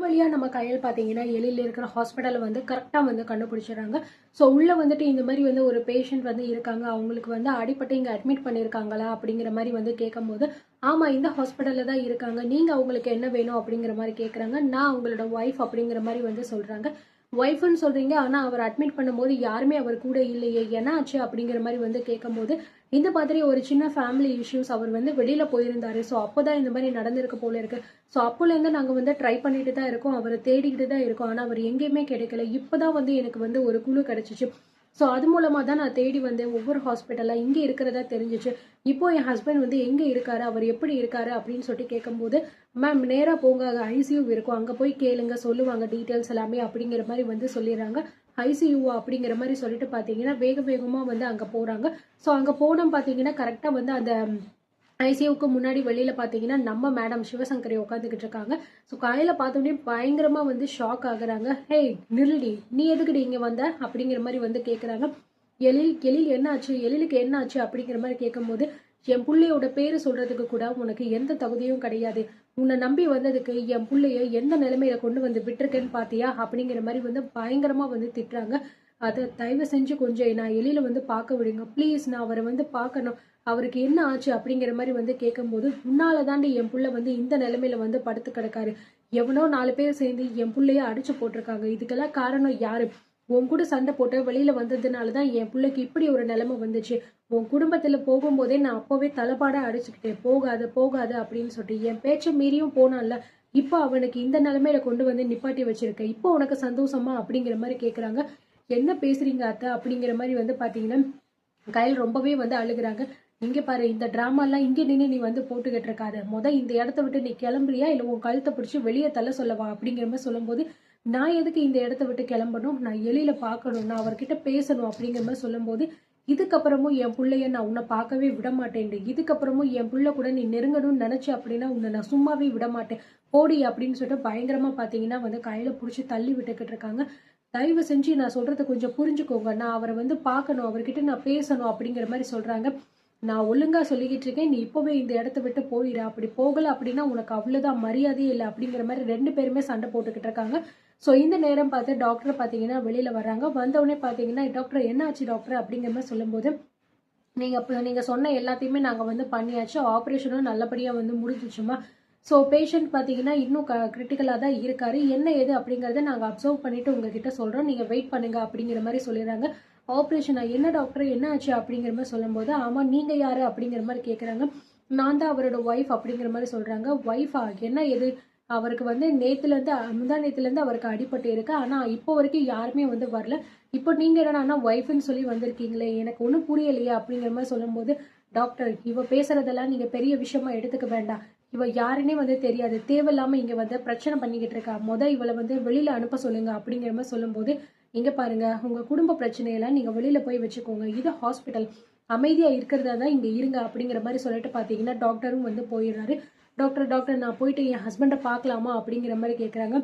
வழியா நம்ம கையில் பார்த்தீங்கன்னா எழில் இருக்கிற ஹாஸ்பிட்டலை வந்து கரெக்டாக வந்து கண்டுபிடிச்சிடுறாங்க. ஸோ உள்ளே வந்துட்டு இந்த மாதிரி வந்து ஒரு பேஷண்ட் வந்து இருக்காங்க, அவங்களுக்கு வந்து அடிப்பட்டு இங்கே அட்மிட் பண்ணியிருக்காங்களா அப்படிங்கிற மாதிரி வந்து கேட்கும்போது, ஆமாம் இந்த ஹாஸ்பிட்டலில் தான் இருக்காங்க, நீங்கள் அவங்களுக்கு என்ன வேணும் அப்படிங்கிற மாதிரி கேட்குறாங்க. நான் அவங்களோட ஒய்ஃப் அப்படிங்கிற மாதிரி வந்து சொல்கிறாங்க. ஒய்ஃப்னு சொல்கிறீங்க, ஆனால் அவர் அட்மிட் பண்ணும்போது யாருமே அவர் கூட இல்லையே, என்ன ஆச்சு அப்படிங்கிற மாதிரி வந்து கேட்கும்போது, இந்த மாதிரி ஒரு சின்ன ஃபேமிலி இஷ்யூஸ், அவர் வந்து வெளியில் போயிருந்தாரு, ஸோ அப்போ தான் இந்த மாதிரி நடந்திருக்கு போல இருக்கு. ஸோ அப்போலேருந்து நாங்கள் வந்து ட்ரை பண்ணிட்டு தான் இருக்கோம், அவரை தேடிக்கிட்டு தான் இருக்கோம், ஆனால் அவர் எங்கேயுமே கிடைக்கல. இப்போ தான் வந்து எனக்கு வந்து ஒரு குழு கிடச்சிச்சு. ஸோ அது மூலமாக தான் நான் தேடி வந்தேன், ஒவ்வொரு ஹாஸ்பிட்டலாக இங்கே இருக்கிறதா தெரிஞ்சிச்சு. இப்போ என் ஹஸ்பண்ட் வந்து எங்கே இருக்காரு, அவர் எப்படி இருக்காரு அப்படின்னு சொல்லிட்டு கேட்கும்போது, மேம் நேராக போங்க, அங்கே ஐசியூ இருக்கும், அங்கே போய் கேளுங்க, சொல்லுவாங்க டீட்டெயில்ஸ் எல்லாமே அப்படிங்கிற மாதிரி வந்து சொல்லிடுறாங்க. ஐசியூவா அப்படிங்கிற மாதிரி சொல்லிட்டு பார்த்தீங்கன்னா வேக வேகமாக வந்து அங்கே போகிறாங்க. ஸோ அங்கே போனோம் பார்த்தீங்கன்னா கரெக்டாக வந்து அந்த ஐசியூக்கு முன்னாடி வெளியில் பார்த்தீங்கன்னா நம்ம மேடம் சிவசங்கரி உட்காந்துக்கிட்டு இருக்காங்க. ஸோ காலையில் பார்த்தோன்னே பயங்கரமாக வந்து ஷாக் ஆகுறாங்க. ஹே நில்லுடி, நீ எதுக்குடி இங்கே வந்த அப்படிங்கிற மாதிரி வந்து கேட்குறாங்க. எழில் என்ன ஆச்சு, எழிலுக்கு என்ன ஆச்சு அப்படிங்கிற மாதிரி கேட்கும்போது, என் பிள்ளையோட பேர் சொல்றதுக்கு கூட உனக்கு எந்த தகுதியும் கிடையாது, உன்னை நம்பி வந்ததுக்கு என் பிள்ளைய எந்த நிலைமையில கொண்டு வந்து விட்டுருக்கேன்னு பாத்தியா அப்படிங்கிற மாதிரி வந்து பயங்கரமா வந்து திட்டுறாங்க. அதை தயவு செஞ்சு கொஞ்சம் நான் எழில வந்து பார்க்க விடுங்க ப்ளீஸ், நான் அவரை வந்து பார்க்கணும், அவருக்கு என்ன ஆச்சு அப்படிங்கிற மாதிரி வந்து கேட்கும்போது, உன்னால தாண்டி என் புள்ள வந்து இந்த நிலைமையில வந்து படுத்து கிடக்காரு, எவனோ 4 பேர் சேர்ந்து என் புள்ளைய அடிச்சு போட்டிருக்காங்க, இதுக்கெல்லாம் காரணம் யாரு, உன் கூட சண்டை போட்டு வெளியில வந்ததுனால தான் என் பிள்ளைக்கு இப்படி ஒரு நிலைமை வந்துச்சு, உன் குடும்பத்துல போகும்போதே நான் அப்பவே தலைப்பாடா அடிச்சுக்கிட்டேன், போகாது போகாது அப்படின்னு சொல்லிட்டு என் பேச்சை மீறியும் போனான்ல, இப்போ அவனுக்கு இந்த நிலைமையில கொண்டு வந்து நிப்பாட்டி வச்சிருக்க, இப்போ உனக்கு சந்தோஷமா அப்படிங்கிற மாதிரி கேட்குறாங்க. என்ன பேசுறீங்க அத்தை அப்படிங்கிற மாதிரி வந்து பாத்தீங்கன்னா கையில் ரொம்பவே வந்து அழுகுறாங்க. இங்க பாரு, இந்த டிராமாலாம் இங்கே நின்று நீ வந்து போட்டுக்கிட்டு இருக்காத, இந்த இடத்த விட்டு நீ கிளம்புறியா இல்லை உன் கழுத்தை பிடிச்சி வெளியே தள்ள சொல்லவா அப்படிங்கிற மாதிரி சொல்லும்போது, நான் எதுக்கு இந்த இடத்த விட்டு கிளம்பணும், நான் எழில பார்க்கணும், நான் அவர்கிட்ட பேசணும் அப்படிங்கிற மாதிரி சொல்லும்போது, இதுக்கப்புறமும் என் பிள்ளைய நான் உன்னை பார்க்கவே விட மாட்டேன், இதுக்கப்புறமும் என் பிள்ளை கூட நீ நெருங்கணும்னு நினைச்சு அப்படின்னா உன்னை நான் சும்மாவே விட மாட்டேன், போடி அப்படின்னு சொல்லிட்டு பயங்கரமா பாத்தீங்கன்னா வந்து கையில பிடிச்சி தள்ளி விட்டுக்கிட்டு இருக்காங்க. தயவு செஞ்சு நான் சொல்றதை கொஞ்சம் புரிஞ்சுக்கோங்க, நான் அவரை வந்து பார்க்கணும், அவர்கிட்ட நான் பேசணும் அப்படிங்கிற மாதிரி சொல்றாங்க. நான் ஒழுங்கா சொல்லிக்கிட்டு இருக்கேன், நீ இப்பவே இந்த இடத்த விட்டு போயிடு, அப்படி போகல அப்படின்னா உனக்கு அவ்வளவுதான், மரியாதையே இல்லை அப்படிங்கிற மாதிரி 2 பேருமே சண்டை போட்டுக்கிட்டு இருக்காங்க. ஸோ இந்த நேரம் பார்த்து டாக்டர் பார்த்தீங்கன்னா வெளியில வர்றாங்க. வந்தவுடனே பார்த்தீங்கன்னா, டாக்டர் என்ன ஆச்சு டாக்டர் அப்படிங்கிற மாதிரி சொல்லும்போது, நீங்க சொன்ன எல்லாத்தையுமே நாங்க வந்து பண்ணியாச்சு, ஆப்ரேஷனும் நல்லபடியா வந்து முடிஞ்சிச்சுமா. ஸோ பேஷண்ட் பார்த்தீங்கன்னா இன்னும் கிரிட்டிக்கலாக தான் இருக்காரு, என்ன ஏது அப்படிங்கிறத நாங்கள் அப்சர்வ் பண்ணிட்டு உங்ககிட்ட சொல்றோம், நீங்க வெயிட் பண்ணுங்க அப்படிங்கிற மாதிரி சொல்லிடுறாங்க. ஆப்ரேஷனா, என்ன டாக்டர் என்ன ஆச்சு அப்படிங்கிற மாதிரி சொல்லும்போது, ஆமா நீங்க யாரு அப்படிங்கிற மாதிரி கேட்குறாங்க. நான் தான் அவரோட ஒய்ஃப் அப்படிங்கிற மாதிரி சொல்றாங்க. ஒய்ஃபா, என்ன எது, அவருக்கு வந்து முந்தா நேத்துலேருந்து அவருக்கு அடிபட்டு இருக்கு, ஆனா இப்போ வரைக்கும் யாருமே வந்து வரல, இப்போ நீங்க என்னன்னா ஒய்ஃப்னு சொல்லி வந்திருக்கீங்களே, எனக்கு ஒன்றும் புரியலையே அப்படிங்கிற மாதிரி சொல்லும்போது, டாக்டர் இவ பேசுறதெல்லாம் நீங்க பெரிய விஷயமா எடுத்துக்க வேண்டாம், இவ யாருன்னே வந்து தெரியாது, தேவையில்லாம இங்க வந்து பிரச்சனை பண்ணிக்கிட்டு இருக்கா, இவளை வந்து வெளியில அனுப்ப சொல்லுங்க அப்படிங்கிற மாதிரி சொல்லும்போது, இங்க பாருங்க, உங்க குடும்ப பிரச்சனையெல்லாம் நீங்க வெளியில போய் வச்சுக்கோங்க, இது ஹாஸ்பிட்டல், அமைதியா இருக்கிறதா தான் இங்க இருங்க அப்படிங்கிற மாதிரி சொல்லிட்டு பாத்தீங்கன்னா டாக்டரும் வந்து போயிடுறாரு. டாக்டர் நான் போயிட்டு என் ஹஸ்பண்டை பார்க்கலாமா அப்படிங்கிற மாதிரி கேட்குறாங்க.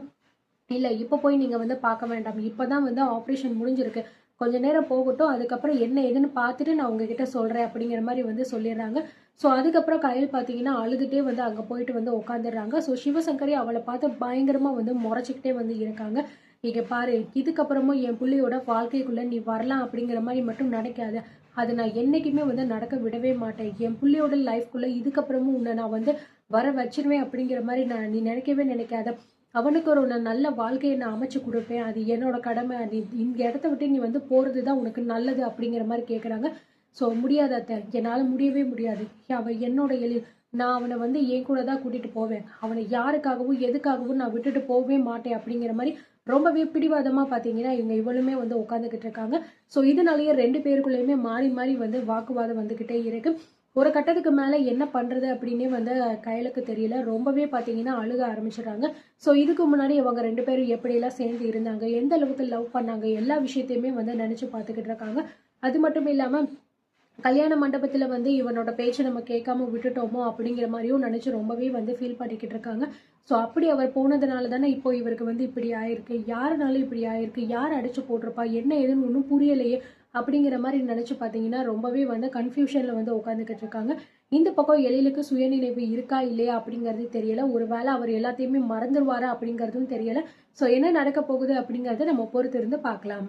இல்லை இப்போ போய் நீங்கள் வந்து பார்க்க வேண்டாம், இப்போ தான் வந்து ஆப்ரேஷன் முடிஞ்சிருக்கு, கொஞ்ச நேரம் போகட்டும், அதுக்கப்புறம் என்ன ஏதுன்னு பார்த்துட்டு நான் உங்ககிட்ட சொல்கிறேன் அப்படிங்கிற மாதிரி வந்து சொல்லிடுறாங்க. ஸோ அதுக்கப்புறம் கையில் பார்த்தீங்கன்னா அழுதுகிட்டே வந்து அங்கே போயிட்டு வந்து உட்காந்துடுறாங்க. ஸோ சிவசங்கரி அவளை பார்த்து பயங்கரமாக வந்து முறைச்சிக்கிட்டே வந்து இருக்காங்க. இங்கே பாரு, இதுக்கப்புறமும் என் பிள்ளையோட வாழ்க்கைக்குள்ளே நீ வரலாம் அப்படிங்கிற மாதிரி மட்டும் நினைக்காத, அது நான் என்னைக்குமே வந்து நடக்க விடவே மாட்டேன், என் பிள்ளையோட லைஃப்குள்ளே இதுக்கப்புறமும் உன்னை நான் வந்து வர வச்சிருவேன் அப்படிங்கிற மாதிரி நீ நினைக்கவே நினைக்காத, அவனுக்கு ஒரு நல்ல வாழ்க்கையை நான் அமைச்சு கொடுப்பேன், அது என்னோட கடமை, நீ இந்த இடத்த விட்டு நீ வந்து போறது தான் உனக்கு நல்லது அப்படிங்கிற மாதிரி கேட்குறாங்க. ஸோ முடியாத அத்தை, என்னால் முடியவே முடியாது, அவன் என்னோட எழில், நான் அவனை வந்து என் கூட தான் கூட்டிட்டு போவேன், அவனை யாருக்காகவும் எதுக்காகவும் நான் விட்டுட்டு போகவே மாட்டேன் அப்படிங்கிற மாதிரி ரொம்பவே பிடிவாதமா பார்த்தீங்கன்னா இவளுமே வந்து உட்காந்துக்கிட்டு இருக்காங்க. ஸோ இதனாலேயே 2 பேருக்குள்ளேயுமே மாறி மாறி வந்து வாக்குவாதம் வந்துக்கிட்டே இருக்கு. ஒரு கட்டத்துக்கு மேலே என்ன பண்ணுறது அப்படின்னே வந்து கையலுக்கு தெரியல, ரொம்பவே பார்த்தீங்கன்னா அழுக ஆரம்பிச்சிடுறாங்க. ஸோ இதுக்கு முன்னாடி இவங்க 2 பேரும் எப்படியெல்லாம் சேர்ந்து இருந்தாங்க, எந்த அளவுக்கு லவ் பண்ணாங்க, எல்லா விஷயத்தையுமே வந்து நினச்சி பார்த்துக்கிட்டு இருக்காங்க. அது மட்டும் இல்லாமல் கல்யாண மண்டபத்தில் வந்து இவனோட பேச்சை நம்ம கேட்காம விட்டுட்டோமோ அப்படிங்கிற மாதிரியும் நினச்சி ரொம்பவே வந்து ஃபீல் பண்ணிக்கிட்டு இருக்காங்க. ஸோ அப்படி அவர் போனதுனால தானே இப்போ இவருக்கு வந்து இப்படி ஆயிருக்கு, யாருனாலும் இப்படி ஆயிருக்கு, யார் அடிச்சு போட்டிருப்பா, என்ன ஏதுன்னு ஒன்றும் புரியலையே அப்படிங்கிற மாதிரி நினச்சி பார்த்தீங்கன்னா ரொம்பவே வந்து கன்ஃபியூஷனில் வந்து உட்காந்துக்கிட்டு இருக்காங்க. இந்த பக்கம் எழிலுக்கு சுயநினைவு இருக்கா இல்லையா அப்படிங்கிறது தெரியல. ஒருவேளை அவர் எல்லாத்தையுமே மறந்துடுவாரா அப்படிங்கிறதும் தெரியல. ஸோ என்ன நடக்க போகுது அப்படிங்கிறத நம்ம பொறுத்திருந்து பார்க்கலாம்.